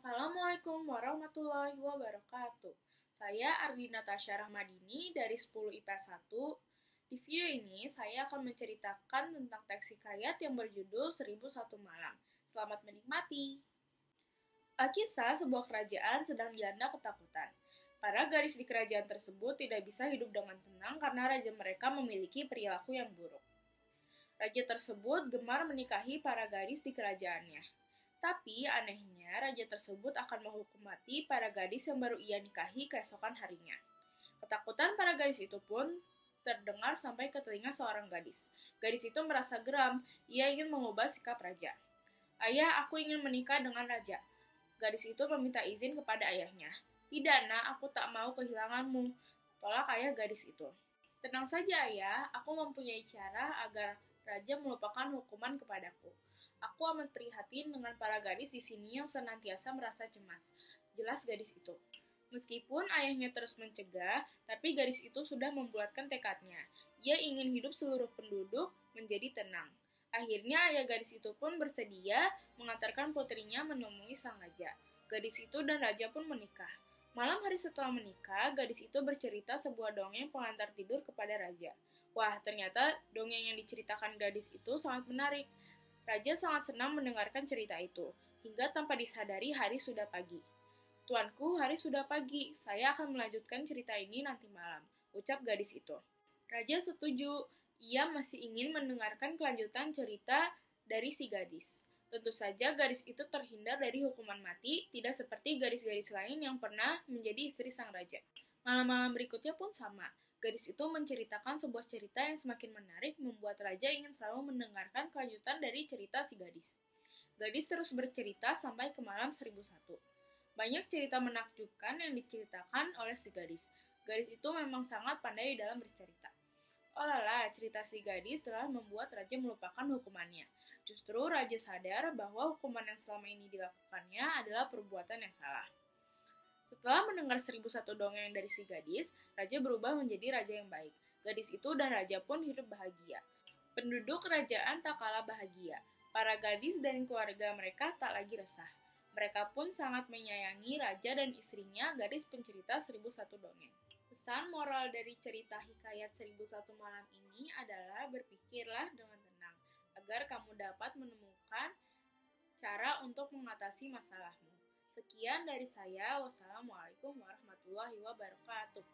Assalamualaikum warahmatullahi wabarakatuh. Saya Ardina Tasya Rahmadini dari 10 IPA 1. Di video ini saya akan menceritakan tentang teks hikayat yang berjudul 1001 Malam. Selamat menikmati. Kisah sebuah kerajaan sedang dilanda ketakutan. Para gadis di kerajaan tersebut tidak bisa hidup dengan tenang karena raja mereka memiliki perilaku yang buruk. Raja tersebut gemar menikahi para gadis di kerajaannya. Tapi anehnya, raja tersebut akan menghukum mati para gadis yang baru ia nikahi keesokan harinya. Ketakutan para gadis itu pun terdengar sampai ke telinga seorang gadis. Gadis itu merasa geram, ia ingin mengubah sikap raja. Ayah, aku ingin menikah dengan raja. Gadis itu meminta izin kepada ayahnya. Tidak, nak, aku tak mau kehilanganmu, tolak ayah gadis itu. Tenang saja, ayah, aku mempunyai cara agar raja melupakan hukuman kepadaku. Aku amat prihatin dengan para gadis di sini yang senantiasa merasa cemas. Jelas gadis itu. Meskipun ayahnya terus mencegah, tapi gadis itu sudah membulatkan tekadnya. Ia ingin hidup seluruh penduduk menjadi tenang. Akhirnya ayah gadis itu pun bersedia mengantarkan putrinya menemui sang raja. Gadis itu dan raja pun menikah. Malam hari setelah menikah, gadis itu bercerita sebuah dongeng pengantar tidur kepada raja. Wah, ternyata dongeng yang diceritakan gadis itu sangat menarik. Raja sangat senang mendengarkan cerita itu, hingga tanpa disadari hari sudah pagi. Tuanku, hari sudah pagi, saya akan melanjutkan cerita ini nanti malam, ucap gadis itu. Raja setuju, ia masih ingin mendengarkan kelanjutan cerita dari si gadis. Tentu saja gadis itu terhindar dari hukuman mati, tidak seperti gadis-gadis lain yang pernah menjadi istri sang raja. Malam-malam berikutnya pun sama. Gadis itu menceritakan sebuah cerita yang semakin menarik membuat raja ingin selalu mendengarkan kelanjutan dari cerita si gadis. Gadis terus bercerita sampai ke malam 1001. Banyak cerita menakjubkan yang diceritakan oleh si gadis. Gadis itu memang sangat pandai dalam bercerita. Oh lala, cerita si gadis telah membuat raja melupakan hukumannya. Justru raja sadar bahwa hukuman yang selama ini dilakukannya adalah perbuatan yang salah. Setelah mendengar 1001 dongeng dari si gadis, raja berubah menjadi raja yang baik. Gadis itu dan raja pun hidup bahagia. Penduduk kerajaan tak kalah bahagia. Para gadis dan keluarga mereka tak lagi resah. Mereka pun sangat menyayangi raja dan istrinya, gadis pencerita 1001 dongeng. Pesan moral dari cerita hikayat 1001 malam ini adalah berpikirlah dengan tenang, agar kamu dapat menemukan cara untuk mengatasi masalahmu. Sekian dari saya. Wassalamualaikum warahmatullahi wabarakatuh.